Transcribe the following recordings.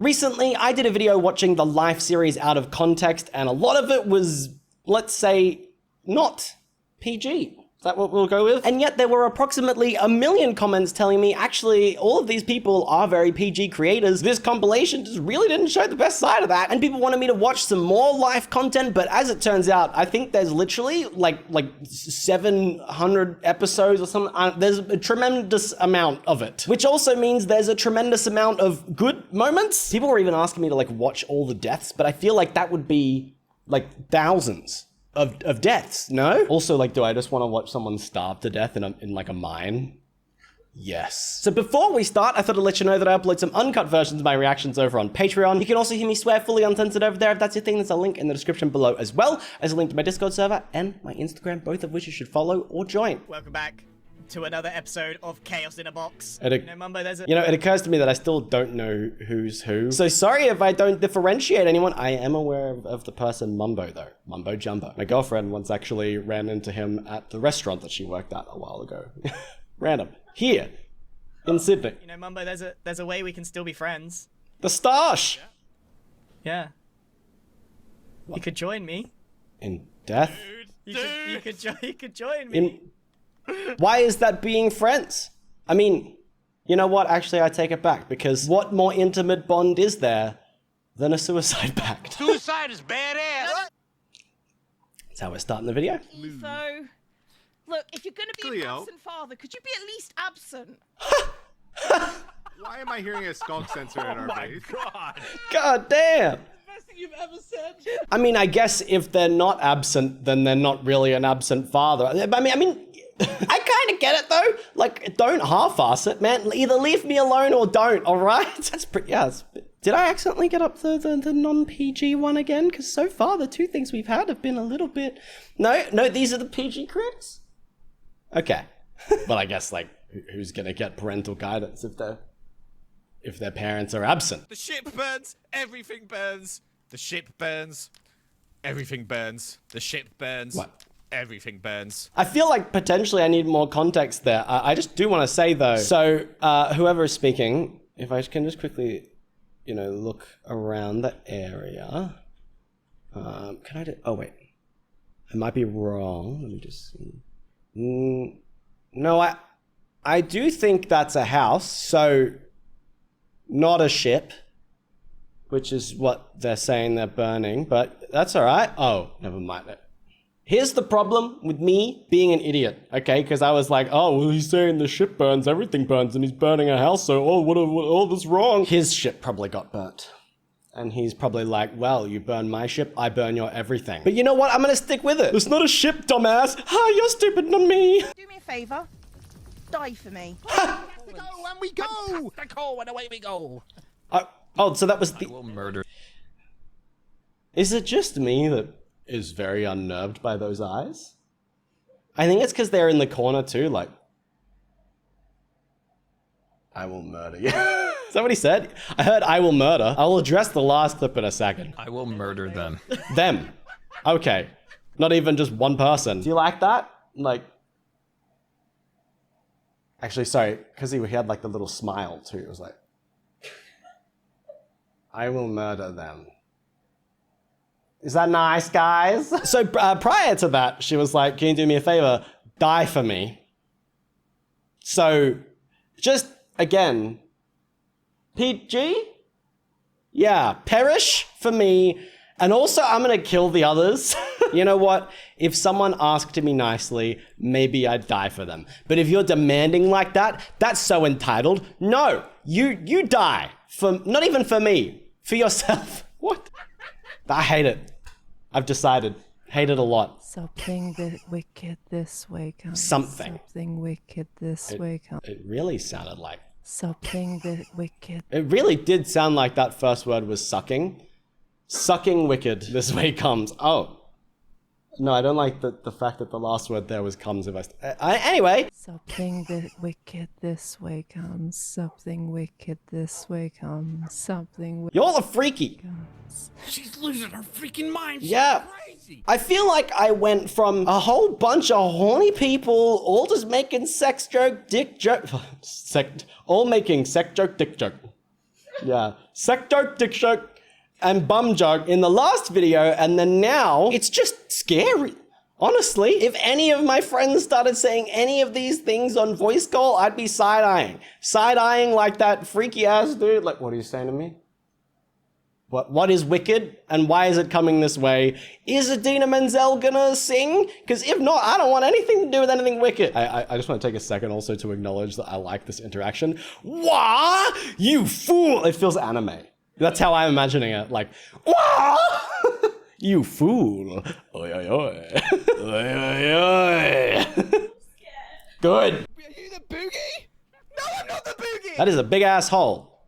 Recently, I did a video watching the Life series out of context, and a lot of it was, let's say, not PG. Is that what we'll go with? And yet there were approximately 1 million comments telling me, actually, all of these people are very PG creators. This compilation just really didn't show the best side of that. And people wanted me to watch some more Life content, but as it turns out, I think there's literally like 700 episodes or something. There's a tremendous amount of it, which also means there's a tremendous amount of good moments. People were even asking me to like watch all the deaths, but I feel like that would be like thousands of deaths, no? Also, like, do I just want to watch someone starve to death in like a mine? Yes. So before we start, I thought I'd let you know that I upload some uncut versions of my reactions over on Patreon. You can also hear me swear fully uncensored over there if that's your thing. There's a link in the description below, as well as a link to my Discord server and my Instagram, both of which you should follow or join. Welcome back to another episode of Chaos in a Box. Mumbo, it occurs to me that I still don't know who's who. So sorry if I don't differentiate anyone. I am aware of the person Mumbo, though. Mumbo Jumbo. My girlfriend once actually ran into him at the restaurant that she worked at a while ago. Random. Here, in Sydney. You know, Mumbo, there's a way we can still be friends. The stash! Yeah. What? You could join me. In death? You could join me. Why is that being friends? I mean, you know what? Actually, I take it back, because what more intimate bond is there than a suicide pact? Suicide is badass! That's how we're starting the video. So, look, if you're going to be an absent father, could you be at least absent? Why am I hearing a skunk sensor in our face? God damn! Best thing you've ever said. I mean, I guess if they're not absent, then they're not really an absent father. I mean, I kind of get it though. Like, don't half-ass it, man. Either leave me alone or don't, all right? That's pretty, yeah. Did I accidentally get up the non-PG one again? Because so far, the two things we've had have been a little bit... No, these are the PG critics? Okay. But I guess, like, who's gonna get parental guidance if their parents are absent? The ship burns, everything burns. The ship burns, everything burns. The ship burns. What? Everything burns. I feel like potentially I need more context there. I just do want to say though, so whoever is speaking, if I can just quickly, you know, look around the area. Can I do, oh wait, I might be wrong. Let me just see. No, I do think that's a house, so not a ship, which is what they're saying they're burning, but that's all right. Oh, never mind it. Here's the problem with me being an idiot, okay? Because I was like, oh, well, he's saying the ship burns, everything burns, and he's burning a house, so, oh, that's wrong. His ship probably got burnt. And he's probably like, well, you burn my ship, I burn your everything. But you know what? I'm gonna stick with it. It's not a ship, dumbass. Ha, you're stupid, not me. Do me a favor. Die for me. Go and we go! And away we go! Oh, so that was the... I will murder. Is it just me that is very unnerved by those eyes? I think it's because they're in the corner too, like, I will murder you. Is that what he said? I heard I will murder. I will address the last clip in a second. I will murder them. Them. Okay. Not even just one person. Do you like that? Like, actually, sorry, because he had like the little smile too. It was like, I will murder them. Is that nice, guys? So prior to that, she was like, can you do me a favor? Die for me. So just, again, PG? Yeah, perish for me. And also, I'm gonna kill the others. You know what? If someone asked me nicely, maybe I'd die for them. But if you're demanding like that, that's so entitled. No, you die. Not even for me, for yourself. What? I hate it. I've decided. Hate it a lot. Something wicked this way comes. Something. Something wicked this way comes. It really sounded like... Something wicked. It really did sound like that first word was sucking. Sucking wicked this way comes. Oh. No, I don't like the fact that the last word there was comes if anyway. Something wicked this way comes. Something wicked this way comes. Something You're the freaky. comes. She's losing her freaking mind. She's Yeah. crazy. I feel like I went from a whole bunch of horny people all just making sex joke, dick joke, all making sex joke, dick joke. Yeah. Sex joke, dick joke, and bum joke in the last video, and then now it's just scary. Honestly, if any of my friends started saying any of these things on voice call, I'd be side-eyeing. Side-eyeing like that freaky ass dude. Like, what are you saying to me? What is wicked and why is it coming this way? Is Idina Menzel gonna sing? Because if not, I don't want anything to do with anything wicked. I just want to take a second also to acknowledge that I like this interaction. Wah! You fool! It feels anime. That's how I'm imagining it. Like, wah! You fool. Oi, oi, oi. Oi, oi, oi. Good. Are you the Boogie? No, I'm not the Boogie! That is a big ass hole.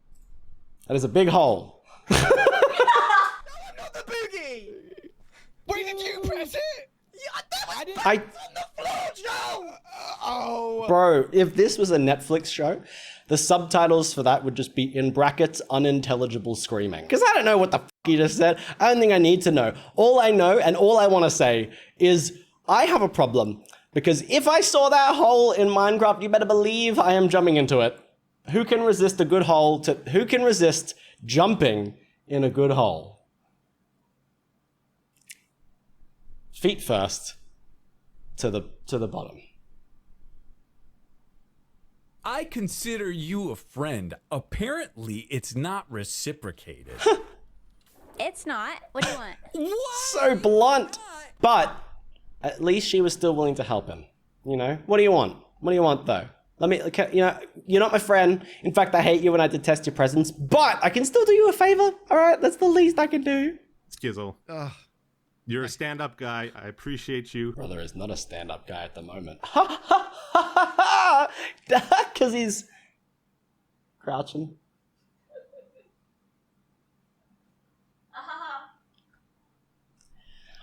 That is a big hole. No, I'm not the Boogie! Wait, did you press it? Yeah, that was I on the floor, Joe! Oh. Bro, if this was a Netflix show, the subtitles for that would just be in brackets, unintelligible screaming. Because I don't know what the f he just said. I don't think I need to know. All I know and all I want to say is I have a problem. Because if I saw that hole in Minecraft, you better believe I am jumping into it. Who can resist a good hole who can resist jumping in a good hole? Feet first to the bottom. I consider you a friend. Apparently, it's not reciprocated. It's not. What do you want? What? So blunt. But at least she was still willing to help him. You know? What do you want? What do you want though? Let me, you know, you're not my friend. In fact, I hate you and I detest your presence, but I can still do you a favor. All right? That's the least I can do. Skizzle. You're a stand-up guy. I appreciate you. Brother is not a stand-up guy at the moment. Ha ha ha ha! Because he's crouching.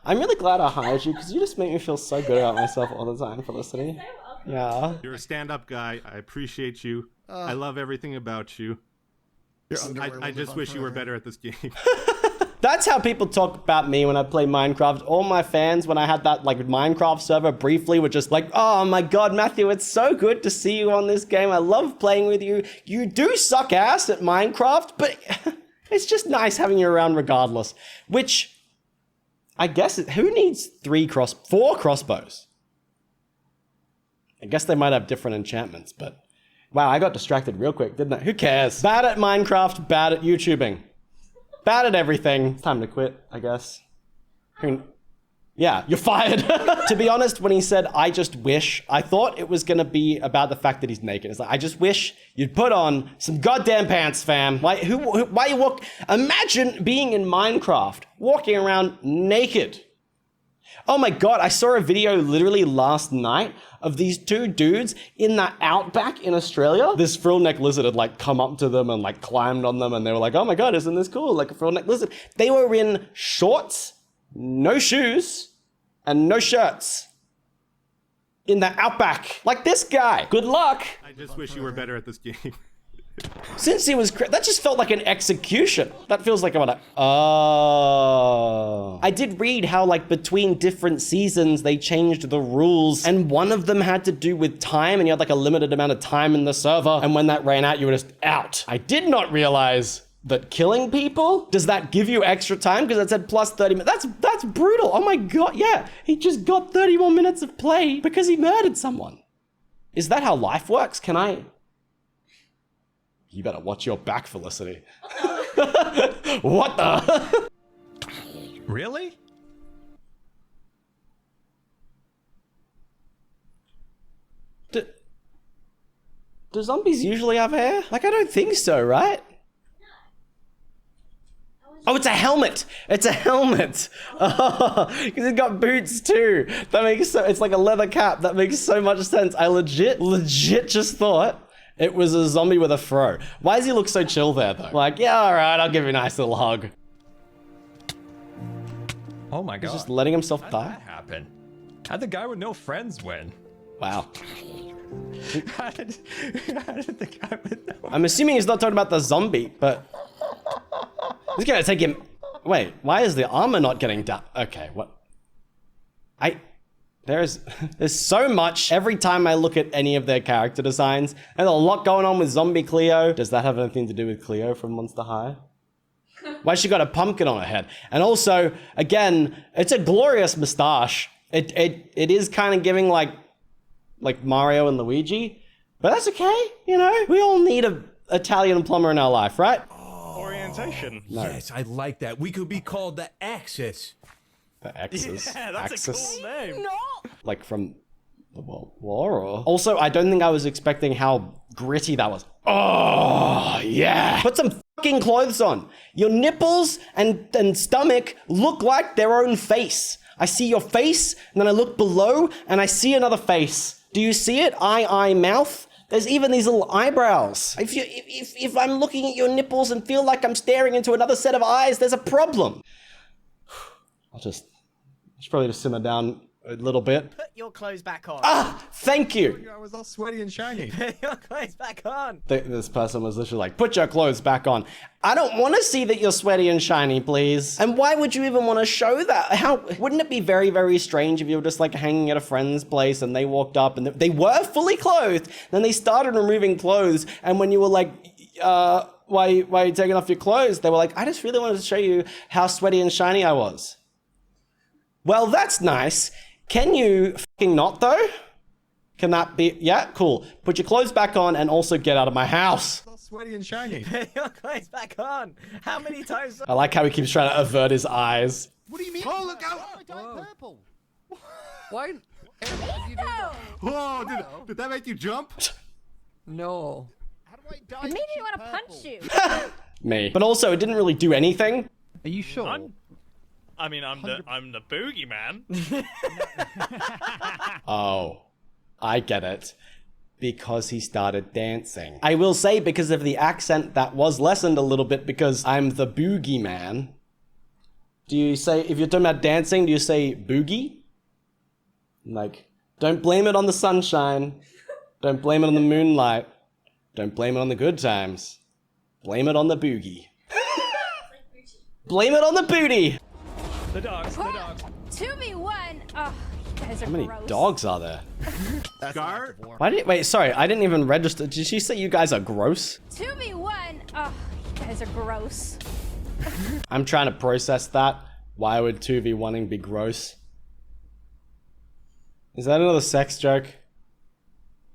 I'm really glad I hired you because you just make me feel so good about myself all the time, Felicity. Yeah. You're a stand-up guy. I appreciate you. I love everything about you. I just wish you were better at this game. That's how people talk about me when I play Minecraft. All my fans, when I had that like Minecraft server briefly, were just like, oh my god, Matthew, it's so good to see you on this game. I love playing with you. You do suck ass at Minecraft, but it's just nice having you around regardless. Which, I guess, who needs 4 crossbows? I guess they might have different enchantments, but wow, I got distracted real quick, didn't I? Who cares? Bad at Minecraft, bad at YouTubing. Bad at everything. It's time to quit, I guess. Yeah, you're fired. To be honest, when he said, I just wish, I thought it was gonna be about the fact that he's naked. It's like, I just wish you'd put on some goddamn pants, fam. Why you walk? Imagine being in Minecraft, walking around naked. Oh my god, I saw a video literally last night of these 2 dudes in the outback in Australia. This frill-neck lizard had like come up to them and like climbed on them and they were like, oh my god, isn't this cool? Like a frill-neck lizard. They were in shorts, no shoes, and no shirts. In the outback. Like this guy. Good luck. I just wish you were better at this game. Since he was, that just felt like an execution. That feels like oh. I did read how like between different seasons, they changed the rules and one of them had to do with time and you had like a limited amount of time in the server. And when that ran out, you were just out. I did not realize that killing people, does that give you extra time? Because it said plus 30 minutes. That's brutal. Oh my god, yeah. He just got 30 more minutes of play because he murdered someone. Is that how life works? Can I? You better watch your back, Felicity. What the? Really? Do zombies usually have hair? Like, I don't think so, right? Oh, it's a helmet. It's a helmet. Oh, because it's got boots too. That makes it's like a leather cap. That makes so much sense. I legit just thought it was a zombie with a fro. Why does he look so chill there though? Like, yeah, all right, I'll give you a nice little hug. Oh my god. He's just letting himself How'd die? that happen? How'd the guy with no friends win? Wow. How did the guy with no... I'm assuming he's not talking about the zombie, but... It's gonna take him... Wait, why is the armor not getting done? Okay, what? There's so much every time I look at any of their character designs. There's a lot going on with Zombie Cleo. Does that have anything to do with Cleo from Monster High? Why she got a pumpkin on her head? And also, again, it's a glorious moustache. It is kind of giving like Mario and Luigi, but that's okay. You know, we all need a Italian plumber in our life, right? Orientation. No. Yes, I like that. We could be called the Axis. The Axis. Yeah, that's Axis. a cool name. No. Like from the World War. Or... Also, I don't think I was expecting how gritty that was. Oh yeah. Put some fucking clothes on. Your nipples and stomach look like their own face. I see your face, and then I look below, and I see another face. Do you see it? Eye, mouth. There's even these little eyebrows. If I'm looking at your nipples and feel like I'm staring into another set of eyes, there's a problem. I should probably just simmer down a little bit. Put your clothes back on. Ah, thank you. I was all sweaty and shiny. Put your clothes back on. This person was literally like, put your clothes back on. I don't want to see that you're sweaty and shiny, please. And why would you even want to show that? Wouldn't it be very, very strange if you were just like hanging at a friend's place and they walked up and they were fully clothed, then they started removing clothes, and when you were like, why are you taking off your clothes? They were like, I just really wanted to show you how sweaty and shiny I was. Well, that's nice. Can you fucking not though? Can that be? Yeah, cool. Put your clothes back on and also get out of my house. All sweaty and shiny. Put your clothes back on. How many times? I like how he keeps trying to avert his eyes. What do you mean? Oh, look out! I dyed purple. Why? Whoa, did that make you jump? No. How do I dye It made me want to punch you. Me. But also, it didn't really do anything. Are you sure? I'm the boogeyman. Oh, I get it. Because he started dancing. I will say, because of the accent, that was lessened a little bit because I'm the boogie man. Do you say, if you're talking about dancing, do you say boogie? Like, don't blame it on the sunshine. Don't blame it on the moonlight. Don't blame it on the good times. Blame it on the boogie. Blame it on the booty. The dogs. 2v1. Oh, you guys are How many gross. dogs are there? Scar? Wait, sorry, I didn't even register. Did she say you guys are gross? 2v1. Oh, you guys are gross. I'm trying to process that. Why would 2v1ing be gross? Is that another sex joke?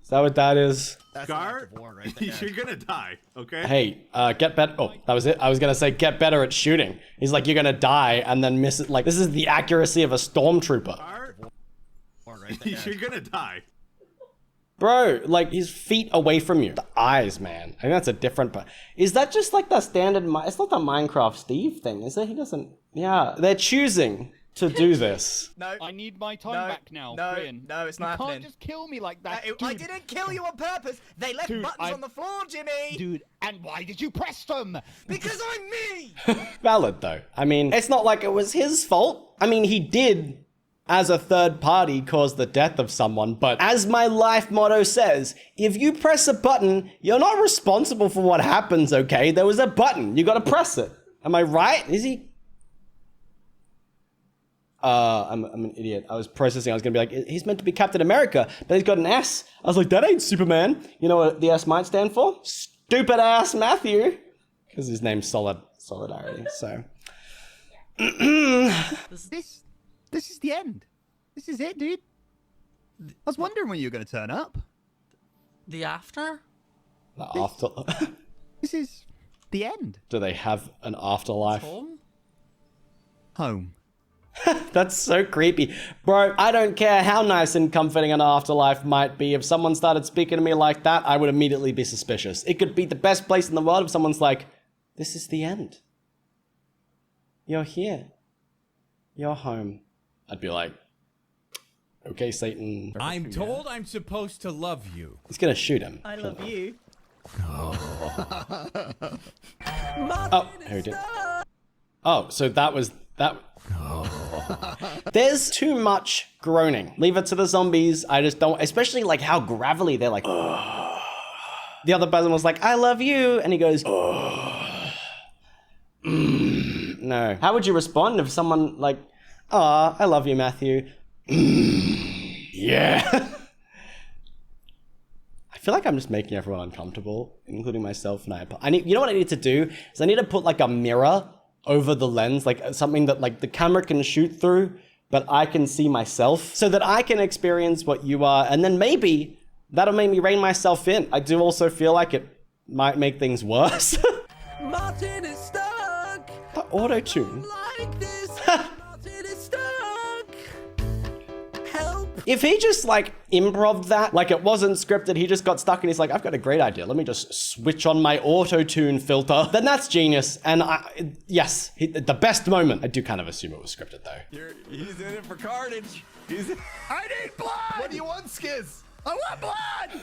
Is that what that is? Scar? You're gonna die, okay? Hey, get better. Oh, that was it. I was gonna say get better at shooting. He's like, you're gonna die and then miss it. Like, this is the accuracy of a stormtrooper. Scar? You're gonna die. Bro, like, he's feet away from you. The eyes, man. I think that's a different part. Is that just like the standard, it's not the Minecraft Steve thing, is it? He doesn't, yeah. They're choosing to do this. No. I need my time back now, Brian. No, it's not happening. You can't just kill me like that, dude. I didn't kill you on purpose. They left buttons on the floor, Jimmy. Dude, and why did you press them? Because I'm me. Valid, though. I mean, it's not like it was his fault. I mean, he did, as a third party, cause the death of someone, but as my life motto says, if you press a button, you're not responsible for what happens, okay? There was a button. You gotta press it. Am I right? Is he? I'm an idiot. I was processing. I was gonna be like, he's meant to be Captain America, but he's got an S. I was like, that ain't Superman. You know what the S might stand for? Stupid ass Matthew. Because his name's Solidarity, so. This is the end. This is it, dude. I was wondering when you were going to turn up. The after? The after. This is the end. Do they have an afterlife? Home? Home. That's so creepy. Bro, I don't care how nice and comforting an afterlife might be. If someone started speaking to me like that, I would immediately be suspicious. It could be the best place in the world if someone's like, this is the end. You're here. You're home. I'd be like, okay, Satan. I'm told I'm supposed to love you. He's gonna shoot him. I love you. Oh, here we go. Oh, so that was that. There's too much groaning. Leave it to the zombies. I just don't, especially like how gravelly they're like. The other person was like, I love you. And he goes, no. How would you respond if someone like, oh, I love you, Matthew. Yeah. I feel like I'm just making everyone uncomfortable, including myself. And you know what I need to do? Is I need to put like a mirror over the lens, like something that like the camera can shoot through, but I can see myself so that I can experience what you are. And then maybe that'll make me rein myself in. I do also feel like it might make things worse. Martin is stuck. The auto-tune. Like this. Martin is stuck. Help. If he just like improv that, like it wasn't scripted, he just got stuck and he's like, I've got a great idea. Let me just switch on my auto-tune filter. Then that's genius. And yes, the best moment. I do kind of assume it was scripted though. He's in it for carnage. I need blood! What do you want, Skiz? I want blood!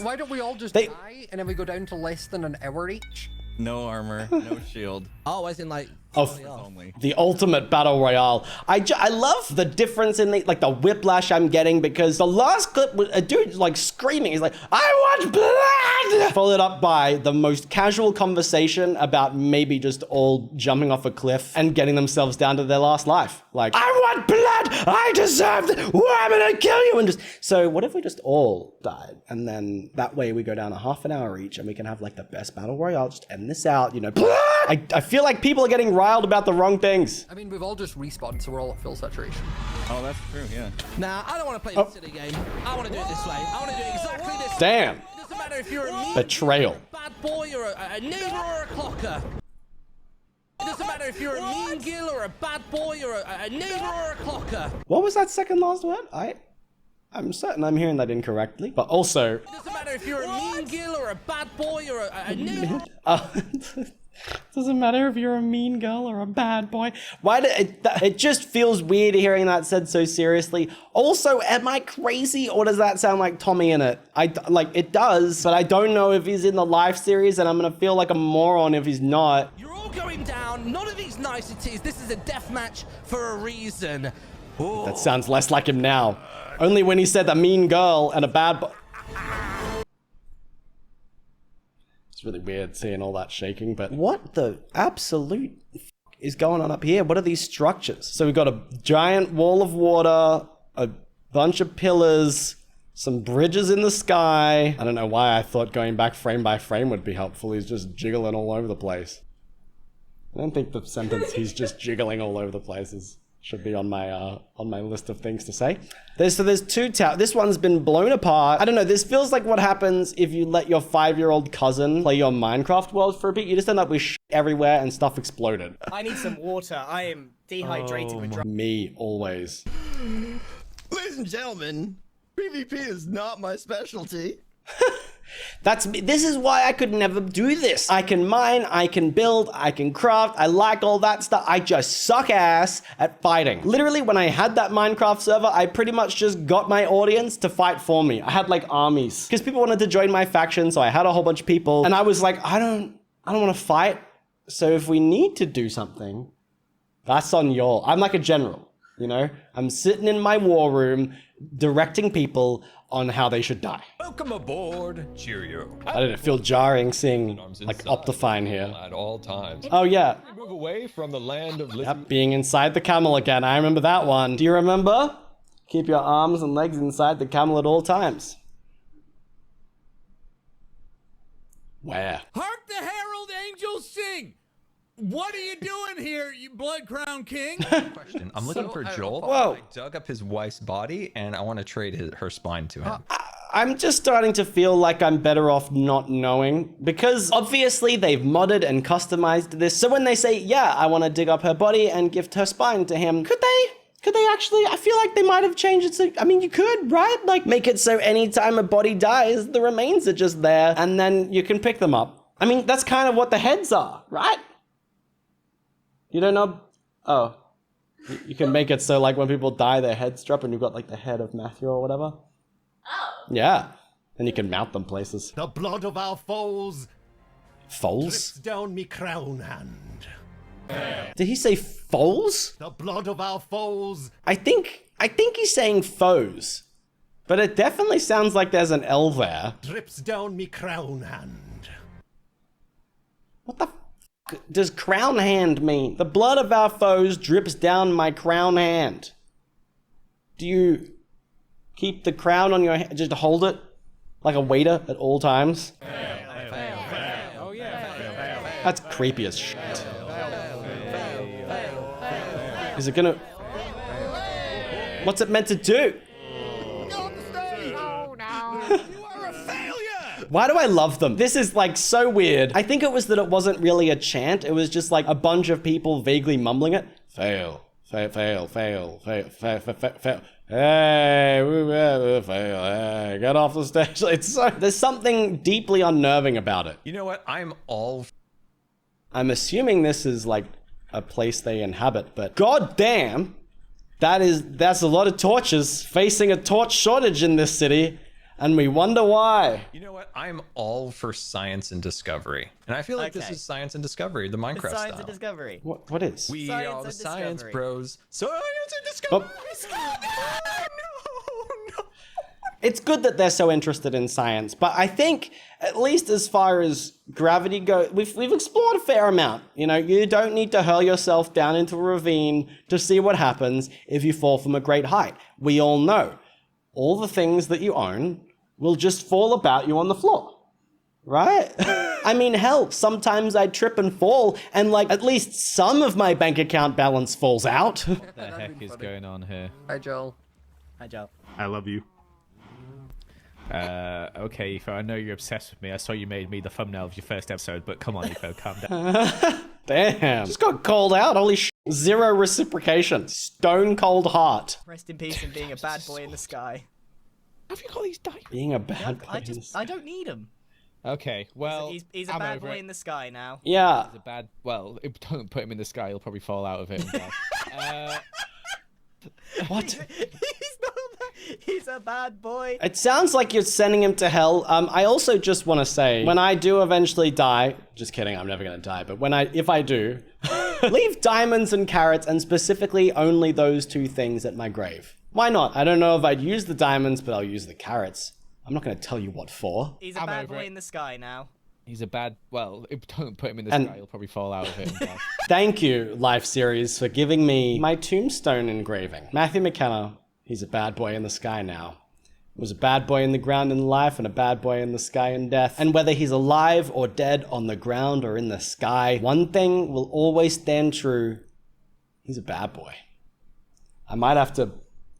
Why don't we all just die and then we go down to less than an hour each? No armor, no shield. Oh, as in like... The ultimate battle royale. I love the difference in the whiplash I'm getting, because the last clip was a dude like screaming. He's like, I want blood! Followed up by the most casual conversation about maybe just all jumping off a cliff and getting themselves down to their last life. Like, I want blood! I deserve it! I'm gonna kill you! And just, so what if we just all died? And then that way we go down a half an hour each and we can have like the best battle royale, just end this out, you know, blood! I feel like people are getting riled about the wrong things. I mean, we've all just respawned, so we're all at full saturation. Oh, that's true, yeah. Nah, I don't want to play this silly game. I want to do it this way. I want to do it exactly this way. Damn. It doesn't matter if you're a mean Betrayal. bad boy or a noob or a clocker. It doesn't matter if you're a mean gill or a bad boy or a noob or a clocker. What was that second last word? I'm certain I'm hearing that incorrectly, but also... It doesn't matter if you're a mean gill or a bad boy or a noob. Doesn't matter if you're a mean girl or a bad boy. Why do it just feels weird hearing that said so seriously. Also, am I crazy or does that sound like Tommy in it? It does, but I don't know if he's in the live series and I'm gonna feel like a moron if he's not. You're all going down. None of these niceties. This is a death match for a reason. Ooh. That sounds less like him now. Only when he said a mean girl and a bad boy. It's really weird seeing all that shaking, but what the absolute is going on up here? What are these structures? So we've got a giant wall of water, a bunch of pillars, some bridges in the sky. I don't know why I thought going back frame by frame would be helpful. He's just jiggling all over the place. I don't think the sentence "he's just jiggling all over the place" should be on my list of things to say. There's two towers. This one's been blown apart. I don't know, this feels like what happens if you let your 5-year-old cousin play your Minecraft world for a bit. You just end up with shit everywhere and stuff exploded. I need some water. I am dehydrated with dry. Me, always. Ladies and gentlemen, PvP is not my specialty. This is why I could never do this. I can mine, I can build, I can craft, I like all that stuff. I just suck ass at fighting. Literally, when I had that Minecraft server, I pretty much just got my audience to fight for me. I had like armies because people wanted to join my faction, so I had a whole bunch of people and I was like, I don't want to fight. So if we need to do something, that's on y'all. I'm like a general, you know? I'm sitting in my war room directing people on how they should die. Welcome aboard, cheerio. I didn't feel jarring seeing like Optifine here. At all times. Oh yeah. Move away from the land of Yep, being inside the camel again. I remember that one. Do you remember? Keep your arms and legs inside the camel at all times. Where? Hark the herald angels sing! What are you doing here, you Blood Crown King? Question. I'm looking for Joel. Whoa. I dug up his wife's body and I want to trade her spine to him. I'm just starting to feel like I'm better off not knowing, because obviously they've modded and customized this. So when they say, yeah, I want to dig up her body and gift her spine to him, could they actually? I feel like they might have changed it. So, I mean, you could, right? Like make it so anytime a body dies, the remains are just there and then you can pick them up. I mean, that's kind of what the heads are, right? You don't know? Oh. You can make it so like when people die, their heads drop and you've got like the head of Matthew or whatever. Oh. Yeah. And you can mount them places. The blood of our foes Foals? drips down me crown hand. Did he say foals? The blood of our foes. I think he's saying foes. But it definitely sounds like there's an L there. Drips down me crown hand. What the does crown hand mean? The blood of our foes drips down my crown hand. Do you keep the crown on your hand, just hold it like a waiter at all times? That's creepy as shit. Is it gonna... What's it meant to do? Why do I love them? This is like so weird. I think it was that it wasn't really a chant. It was just like a bunch of people vaguely mumbling it. Fail, fail, fail, fail, fail, fail, fail. Hey, fail, hey, get off the stage. It's so, there's something deeply unnerving about it. You know what? I'm assuming this is like a place they inhabit, but goddamn, that's a lot of torches facing a torch shortage in this city. And we wonder why. You know what? I'm all for science and discovery. And I feel like this is science and discovery, the Minecraft Science style. and discovery. What is? We Science are the and science discovery. bros. Science and discovery. It's good that they're so interested in science, but I think, at least as far as gravity goes, we've explored a fair amount. You know, you don't need to hurl yourself down into a ravine to see what happens if you fall from a great height. We all know. All the things that you own will just fall about you on the floor, right? I mean, hell, sometimes I trip and fall and like at least some of my bank account balance falls out. What the heck is going on here? Hi, Joel. Hi, Joel. I love you. Okay, Etho, I know you're obsessed with me. I saw you made me the thumbnail of your first episode, but come on, Etho, calm down. Damn. Just got called out. Holy sh! Zero reciprocation. Stone cold heart. Rest in peace and being a bad boy in the sky. Have you got these diamonds? Being a bad boy. I don't need him. Okay, well, he's a bad boy in the sky now. Yeah. He's a bad. Well, don't put him in the sky. He'll probably fall out of it. And die. What? He's a bad boy. It sounds like you're sending him to hell. I also just want to say, when I do eventually die, just kidding, I'm never going to die, but if I do, leave diamonds and carrots, and specifically only those two things at my grave. Why not? I don't know if I'd use the diamonds, but I'll use the carrots. I'm not going to tell you what for. He's a bad boy in the sky now. He's a bad. Well, don't put him in the sky. He'll probably fall out of it. And die. Thank you, Life Series, for giving me my tombstone engraving. Matthew McKenna, he's a bad boy in the sky now. Was a bad boy in the ground in life and a bad boy in the sky in death. And whether he's alive or dead, on the ground or in the sky, one thing will always stand true. He's a bad boy. I might have to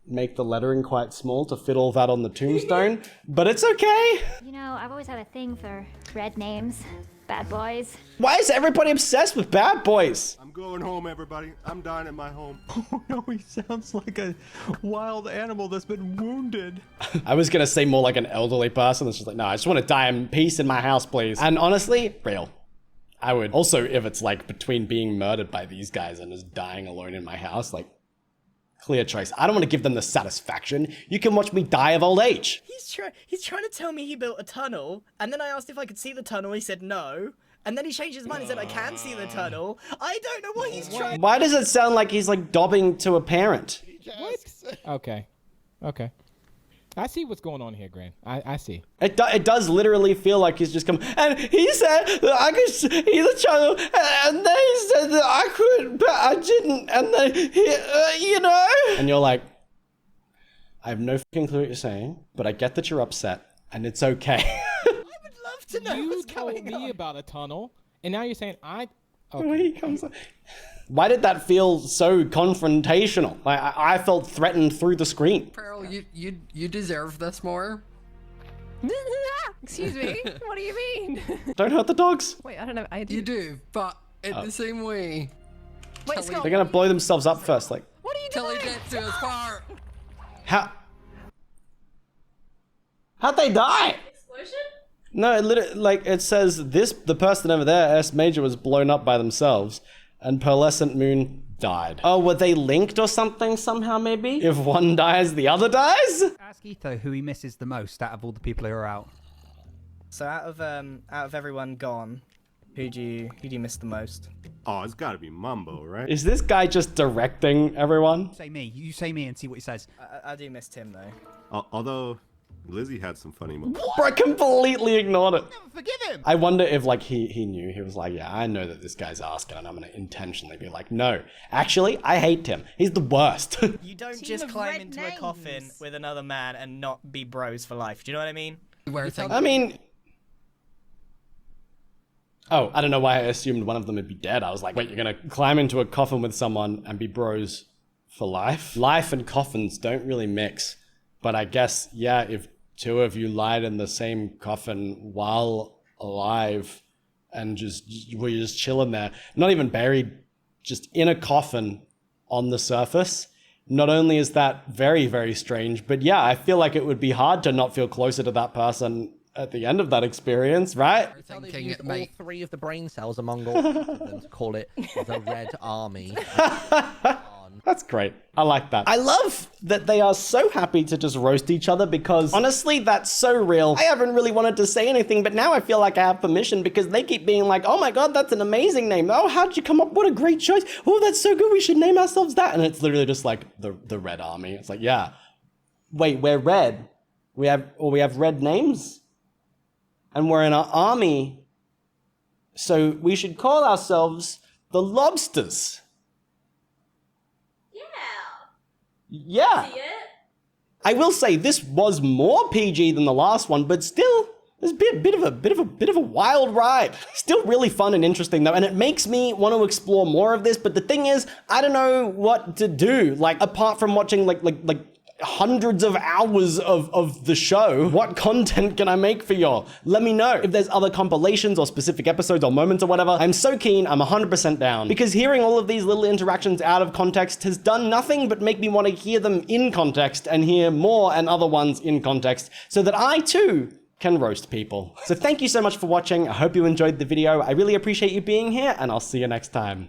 make the lettering quite small to fit all that on the tombstone, but it's okay. You know, I've always had a thing for red names. Bad boys. Why is everybody obsessed with bad boys? I'm going home, everybody. I'm dying at my home. Oh no, he sounds like a wild animal that's been wounded. I was gonna say more like an elderly person that's just like, no, I just want to die in peace in my house, please. And honestly, real. I would also, if it's like between being murdered by these guys and just dying alone in my house, like, clear choice. I don't want to give them the satisfaction. You can watch me die of old age. He's trying to tell me he built a tunnel, and then I asked if I could see the tunnel. He said no, and then he changed his mind and said I can see the tunnel. I don't know what he's trying. Why does it sound like he's like dobbing to a parent? What? Okay. I see what's going on here, Grant. I see. It does literally feel like he's just come, and he said that I could see the channel, and then he said that I could, but I didn't, and then he, you know? And you're like, I have no fucking clue what you're saying, but I get that you're upset, and it's okay. I would love to know what's going on. You told me about a tunnel, and now you're saying I... Okay. When he comes up. Why did that feel so confrontational? I felt threatened through the screen. Pearl, you deserve this more. Excuse me. What do you mean? Don't hurt the dogs. Wait, I don't know. You do, but in the same way. Wait, Scott. They're gonna blow themselves up first. Like, what are you doing? doing? Till he gets to his part. How'd they die? Explosion? No, it literally, like, it says the person over there, S Major, was blown up by themselves, and Pearlescent Moon died. Oh, were they linked or something somehow, maybe? If one dies, the other dies? Ask Etho who he misses the most out of all the people who are out. So out of everyone gone, who do you miss the most? Oh, it's gotta be Mumbo, right? Is this guy just directing everyone? Say me. You say me and see what he says. I do miss Tim though. Although Lizzie had some funny moments. Bro, I completely ignored it. Forgive him. I wonder if, like, he knew. He was like, yeah, I know that this guy's asking, and I'm gonna intentionally be like, no. Actually, I hate Tim. He's the worst. You don't just climb into a coffin with another man and not be bros for life. Do you know what I mean? I mean... Oh, I don't know why I assumed one of them would be dead. I was like, wait, you're gonna climb into a coffin with someone and be bros for life? Life and coffins don't really mix. But I guess, yeah, if two of you lied in the same coffin while alive and were just chilling there, not even buried, just in a coffin on the surface, not only is that very, very strange, but yeah, I feel like it would be hard to not feel closer to that person at the end of that experience, right? Thinking used all 3 of the brain cells among all of them to call it the Red Army. That's great. I like that. I love that they are so happy to just roast each other because honestly, that's so real. I haven't really wanted to say anything, but now I feel like I have permission because they keep being like, oh my God, that's an amazing name. Oh, how'd you come up? What a great choice. Oh, that's so good. We should name ourselves that. And it's literally just like the Red Army. It's like, yeah, wait, we're red. We have red names and we're in our army. So we should call ourselves the Lobsters. Yeah. I will say this was more PG than the last one, but still, it's a bit of a wild ride. Still really fun and interesting though, and it makes me want to explore more of this. But the thing is, I don't know what to do. Like apart from watching like hundreds of hours of the show, what content can I make for y'all? Let me know if there's other compilations or specific episodes or moments or whatever. I'm so keen. I'm 100% down because hearing all of these little interactions out of context has done nothing but make me want to hear them in context and hear more and other ones in context so that I too can roast people. So thank you so much for watching. I hope you enjoyed the video. I really appreciate you being here and I'll see you next time.